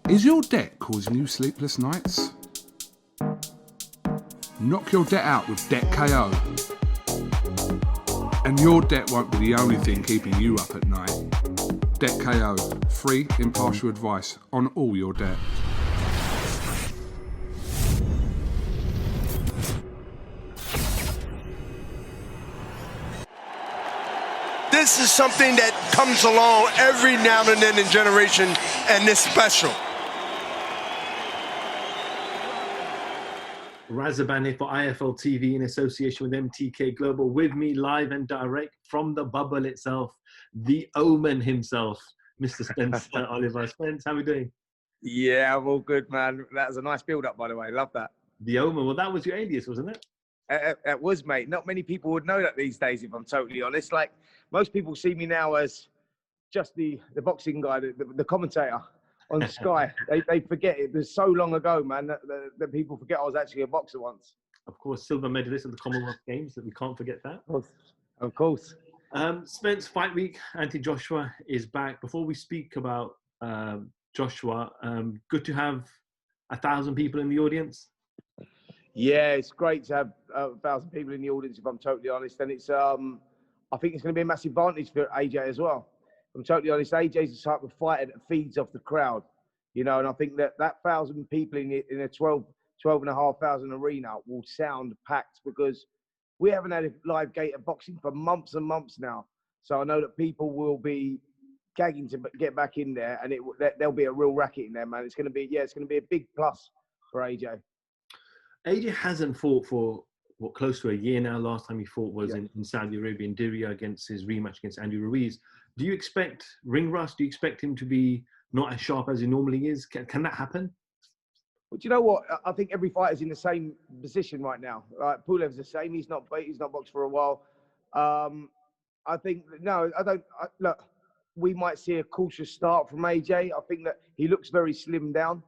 Is your debt causing you sleepless nights? Knock your debt out with Debt KO. And your debt won't be the only thing keeping you up at night. Debt KO. Free, impartial advice on all your debt. This is something that comes along every now and then in generation, and it's special. Razabani for IFL TV in association with MTK Global. With me live and direct from the bubble itself, the Omen himself, Mr. Spencer Oliver. Spence, how are we doing? Yeah, I'm all good, man. That was a nice build-up, by the way. Love that. The Omen. Well, that was your alias, wasn't it? It was, mate. Not many people would know that these days, if I'm totally honest. Like, most people see me now as just the boxing guy, the commentator on Sky. They forget it. It was so long ago, man, that people forget I was actually a boxer once. Of course, silver medalist of the Commonwealth Games. That we can't forget that. Of course. Spence, fight week, anti-Joshua is back. Before we speak about Joshua, good to have 1,000 people in the audience. Yeah, it's great to have 1,000 people in the audience, if I'm totally honest. And it's, I think it's going to be a massive advantage for AJ as well. If I'm totally honest, AJ's the type of fighter that feeds off the crowd, you know, and I think that 1,000 people in a 12,500 arena will sound packed, because we haven't had a live gate of boxing for months and months now. So I know that people will be gagging to get back in there, and there'll be a real racket in there, man. It's going to be a big plus for AJ. AJ hasn't fought for, close to a year now. Last time he fought was in Saudi Arabia, in Diriyah, against his rematch against Andy Ruiz. Do you expect ring rust? Do you expect him to be not as sharp as he normally is? Can that happen? But you know what? I think every fighter's in the same position right now. Pulev's the same. He's not boxed for a while. I think, no, I don't. Look, we might see a cautious start from AJ. I think that he looks very slimmed down.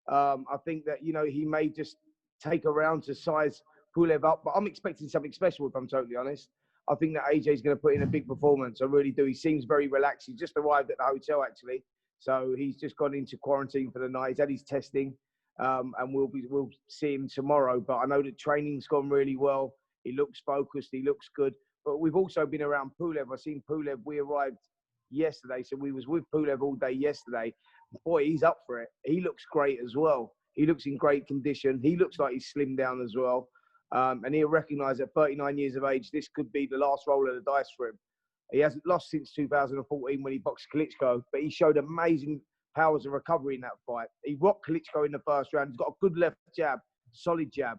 I think that, you know, he may just take a round to size Pulev up, but I'm expecting something special, if I'm totally honest. I think that AJ's going to put in a big performance. I really do. He seems very relaxed. He just arrived at the hotel, actually. So he's just gone into quarantine for the night. He's had his testing, and we'll see him tomorrow. But I know that training's gone really well. He looks focused. He looks good. But we've also been around Pulev. I've seen Pulev. We arrived yesterday, so we was with Pulev all day yesterday. Boy, he's up for it. He looks great as well. He looks in great condition. He looks like he's slimmed down as well. And he'll recognise at 39 years of age, this could be the last roll of the dice for him. He hasn't lost since 2014 when he boxed Klitschko, but he showed amazing powers of recovery in that fight. He rocked Klitschko in the first round. He's got a good left jab, solid jab.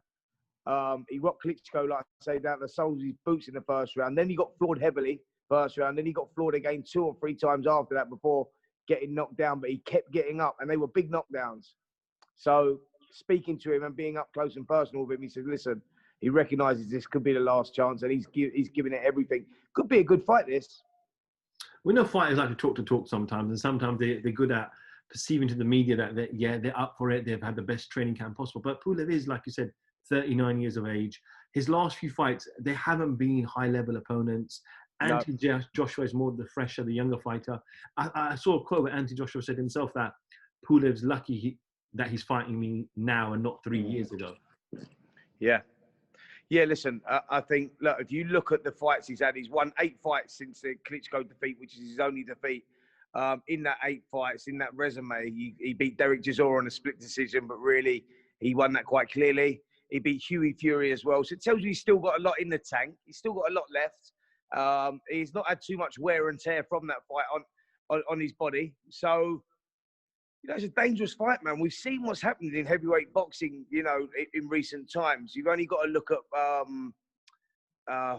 He rocked Klitschko, like I say, down the soles of his boots in the first round. Then he got floored heavily first round. Then he got floored again 2 or 3 times after that before getting knocked down, but he kept getting up, and they were big knockdowns. So speaking to him and being up close and personal with him, he said, listen, he recognises this could be the last chance, and he's giving it everything. Could be a good fight, this. We know fighters like to talk sometimes, and sometimes they're good at perceiving to the media that they're up for it, they've had the best training camp possible. But Pulev is, like you said, 39 years of age. His last few fights, they haven't been high-level opponents. Anti-Joshua is more the fresher, the younger fighter. I saw a quote where Anti-Joshua said himself that Pulev's lucky that he's fighting me now and not 3 years ago. Yeah, listen, I think, look, if you look at the fights he's had, he's won 8 fights since the Klitschko defeat, which is his only defeat. In that 8 fights, in that resume, he beat Derek Chisora on a split decision, but really, he won that quite clearly. He beat Hughie Fury as well. So it tells you he's still got a lot in the tank. He's still got a lot left. He's not had too much wear and tear from that fight on his body. So, you know, it's a dangerous fight, man. We've seen what's happened in heavyweight boxing, you know, in recent times. You've only got to look at,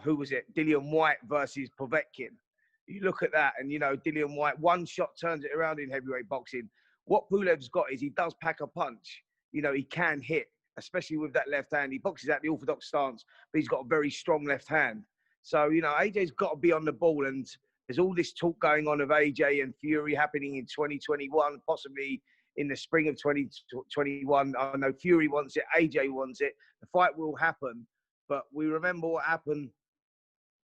who was it? Dillian Whyte versus Povetkin. You look at that and, you know, Dillian Whyte, one shot turns it around in heavyweight boxing. What Pulev's got is he does pack a punch. You know, he can hit, especially with that left hand. He boxes out the orthodox stance, but he's got a very strong left hand. So, you know, AJ's got to be on the ball, and there's all this talk going on of AJ and Fury happening in 2021, possibly in the spring of 2021. I know Fury wants it, AJ wants it. The fight will happen, but we remember what happened.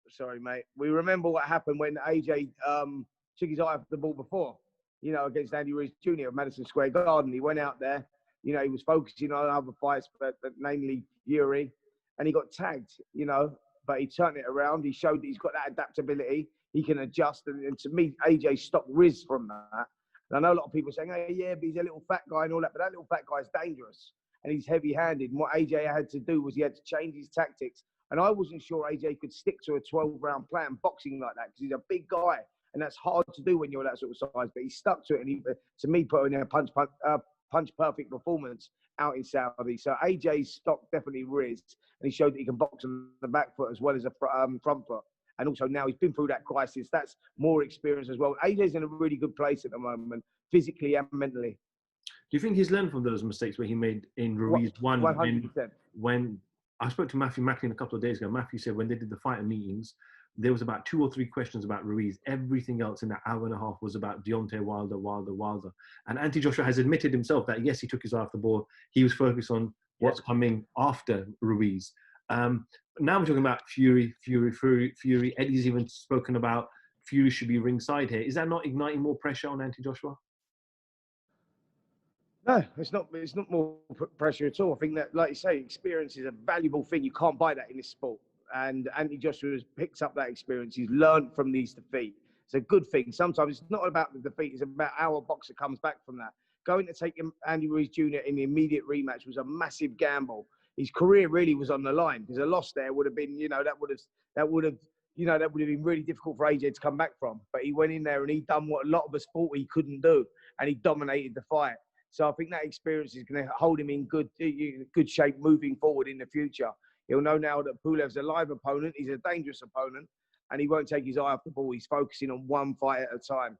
Sorry, mate. We remember what happened when AJ took his eye off the ball before. against Andy Ruiz Jr. at Madison Square Garden. He went out there, he was focusing on other fights, but namely Fury, and he got tagged, but he turned it around. He showed that he's got that adaptability. He can adjust. And to me, AJ stopped Riz from that. And I know a lot of people saying, hey, yeah, but he's a little fat guy and all that. But that little fat guy is dangerous. And he's heavy-handed. And what AJ had to do was he had to change his tactics. And I wasn't sure AJ could stick to a 12-round plan boxing like that because he's a big guy. And that's hard to do when you're that sort of size. But he stuck to it. And he, to me, put in a punch-perfect performance out in Saudi. So AJ's stopped definitely Riz. And he showed that he can box on the back foot as well as a front foot. And also now he's been through that crisis. That's more experience as well. AJ's in a really good place at the moment, physically and mentally. Do you think he's learned from those mistakes where he made in Ruiz 100%. When I spoke to Matthew Macklin a couple of days ago, Matthew said when they did the fighter meetings, there was about 2 or 3 questions about Ruiz. Everything else in that hour and a half was about Deontay Wilder. And Anthony Joshua has admitted himself that, yes, he took his eye off the ball. He was focused on what's coming after Ruiz. Now we're talking about Fury. Eddie's even spoken about Fury should be ringside here. Is that not igniting more pressure on Anthony Joshua? No, it's not. It's not more pressure at all. I think that, like you say, experience is a valuable thing. You can't buy that in this sport. And Anthony Joshua has picked up that experience. He's learned from these defeats. It's a good thing. Sometimes it's not about the defeat. It's about how a boxer comes back from that. Going to take Andy Ruiz Jr. in the immediate rematch was a massive gamble. His career really was on the line because a loss there would have been, that would have been really difficult for AJ to come back from. But he went in there and he done what a lot of us thought he couldn't do, and he dominated the fight. So I think that experience is going to hold him in good shape moving forward in the future. He'll know now that Pulev's a live opponent. He's a dangerous opponent, and he won't take his eye off the ball. He's focusing on one fight at a time.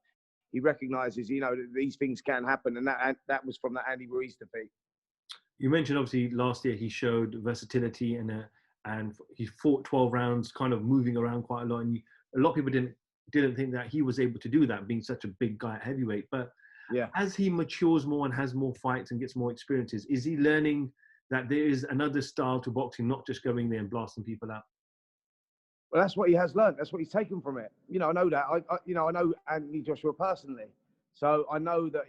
He recognises, that these things can happen, and that was from the Andy Ruiz defeat. You mentioned obviously last year he showed versatility and he fought 12 rounds, kind of moving around quite a lot. And a lot of people didn't think that he was able to do that, being such a big guy at heavyweight. But as he matures more and has more fights and gets more experiences, is he learning that there is another style to boxing, not just going there and blasting people out? Well, that's what he has learned. That's what he's taken from it. I know that. I know Anthony Joshua personally. So I know that,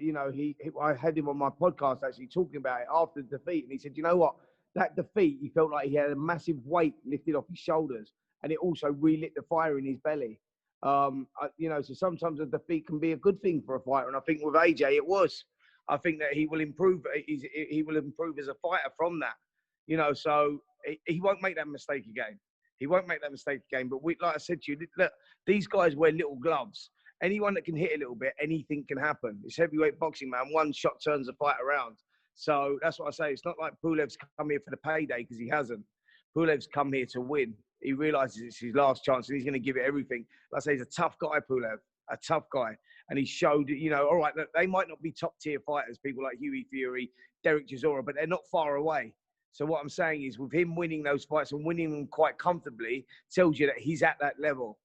I had him on my podcast actually talking about it after the defeat. And he said, you know what? That defeat, he felt like he had a massive weight lifted off his shoulders. And it also relit the fire in his belly. So sometimes a defeat can be a good thing for a fighter. And I think with AJ, it was. I think that he will improve. He will improve as a fighter from that. So he won't make that mistake again. But like I said to you, look, these guys wear little gloves. Anyone that can hit a little bit, anything can happen. It's heavyweight boxing, man. One shot turns the fight around. So that's what I say. It's not like Pulev's come here for the payday, because he hasn't. Pulev's come here to win. He realises it's his last chance and he's going to give it everything. Like I say, he's a tough guy, Pulev. A tough guy. And he showed, all right, look, they might not be top tier fighters, people like Hughie Fury, Derek Chisora, but they're not far away. So what I'm saying is with him winning those fights and winning them quite comfortably tells you that he's at that level.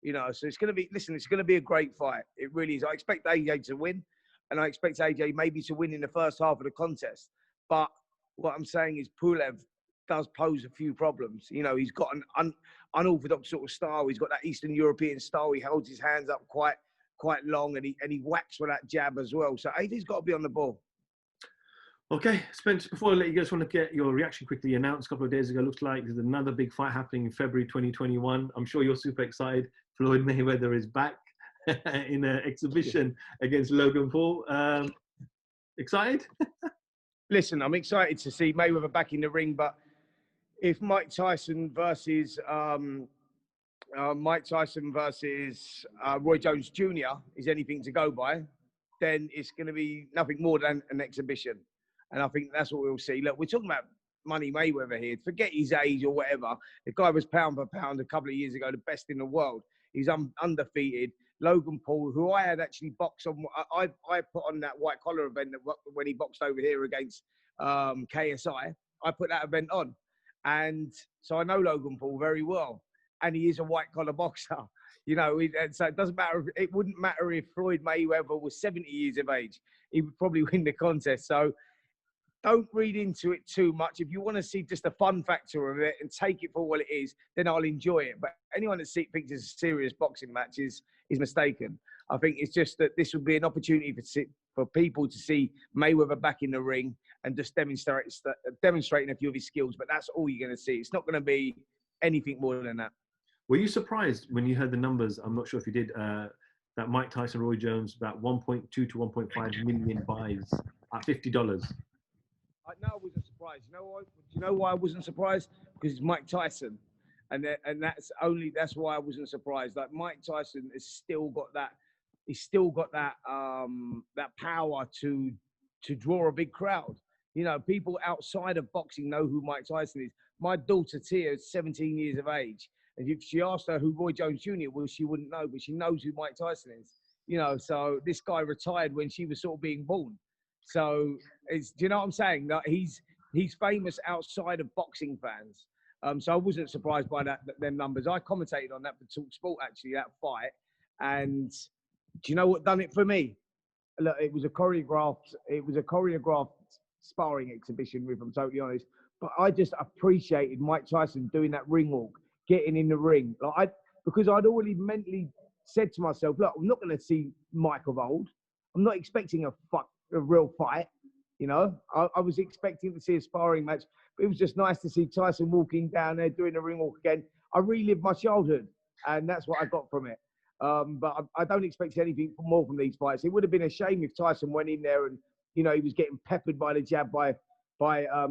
So it's going to be a great fight. It really is. I expect AJ to win, and I expect AJ maybe to win in the first half of the contest. But what I'm saying is Pulev does pose a few problems. He's got an unorthodox sort of style. He's got that Eastern European style. He holds his hands up quite long, and he whacks with that jab as well. So AJ's got to be on the ball. Okay, Spence, before I let you go, I just want to get your reaction quickly. Announced a couple of days ago, looks like there's another big fight happening in February 2021. I'm sure you're super excited. Floyd Mayweather is back in an exhibition against Logan-Paul. Excited? Listen, I'm excited to see Mayweather back in the ring, but if Mike Tyson versus Roy Jones Jr. is anything to go by, then it's going to be nothing more than an exhibition. And I think that's what we'll see. Look, we're talking about Money Mayweather here. Forget his age or whatever. The guy was pound for pound a couple of years ago, the best in the world. He's undefeated. Logan-Paul, who I had actually boxed on, I put on that white collar event when he boxed over here against KSI. I put that event on. And so I know Logan-Paul very well. And he is a white collar boxer. And so it doesn't matter. It wouldn't matter if Floyd Mayweather was 70 years of age. He would probably win the contest. So don't read into it too much. If you want to see just the fun factor of it and take it for what it is, then I'll enjoy it. But anyone that thinks it's a serious boxing match is mistaken. I think it's just that this would be an opportunity for people to see Mayweather back in the ring and just demonstrating a few of his skills. But that's all you're going to see. It's not going to be anything more than that. Were you surprised when you heard the numbers? I'm not sure if you did. That Mike Tyson, Roy Jones, about 1.2 to 1.5 million buys at $50. No, I wasn't surprised. You know why I wasn't surprised? Because it's Mike Tyson, and that's why I wasn't surprised. Like Mike Tyson has still got that. He's still got that that power to draw a big crowd. You know, people outside of boxing know who Mike Tyson is. My daughter Tia is 17 years of age. And if she asked her who Roy Jones Jr. was, she wouldn't know, but she knows who Mike Tyson is. You know, so this guy retired when she was sort of being born. So, do you know what I'm saying? That he's famous outside of boxing fans. So I wasn't surprised by them numbers. I commentated on that for TalkSport, actually, that fight. And do you know what done it for me? Look, it was a choreographed sparring exhibition, if I'm totally honest. But I just appreciated Mike Tyson doing that ring walk, getting in the ring. Because I'd already mentally said to myself, look, I'm not going to see Mike of old. I'm not expecting a real fight. You know, I was expecting to see a sparring match. But it was just nice to see Tyson walking down there, doing the ring walk again. I relived my childhood, and that's what I got from it. But I don't expect anything more from these fights. It would have been a shame if Tyson went in there and, you know, he was getting peppered by the jab by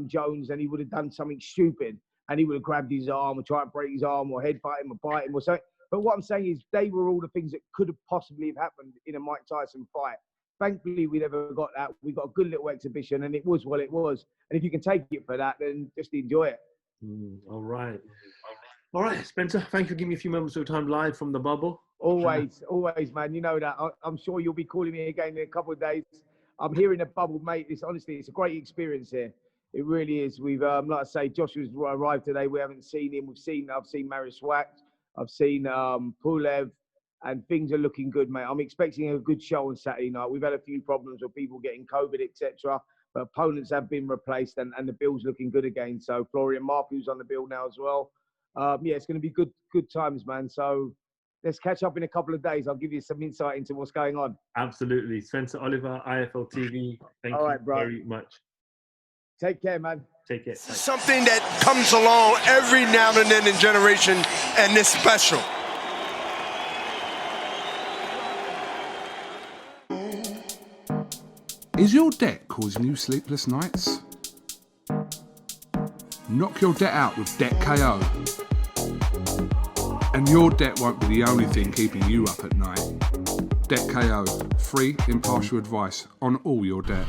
Jones, and he would have done something stupid. And he would have grabbed his arm or tried to break his arm or headbutt him or bite him or something. But what I'm saying is they were all the things that could have possibly have happened in a Mike Tyson fight. Thankfully, we never got that. We got a good little exhibition, and it was what it was. And if you can take it for that, then just enjoy it. All right. All right, Spencer, thank you for giving me a few moments of your time live from the bubble. Always, man. You know that. I'm sure you'll be calling me again in a couple of days. I'm here in the bubble, mate. Honestly, it's a great experience here. It really is. We've, like I say, Joshua's arrived today. We haven't seen him. I've seen Marius Wax. I've seen Pulev, and things are looking good, mate. I'm expecting a good show on Saturday night. We've had a few problems with people getting COVID, etc. But opponents have been replaced, and the bill's looking good again. So Florian Marfu's on the bill now as well. Yeah, it's going to be good times, man. So let's catch up in a couple of days. I'll give you some insight into what's going on. Absolutely. Spencer Oliver, IFL TV. Thank you very much. Take care, man. Take care. Something that comes along every now and then in generation, and it's special. Is your debt causing you sleepless nights? Knock your debt out with Debt KO. And your debt won't be the only thing keeping you up at night. Debt KO, free impartial advice on all your debt.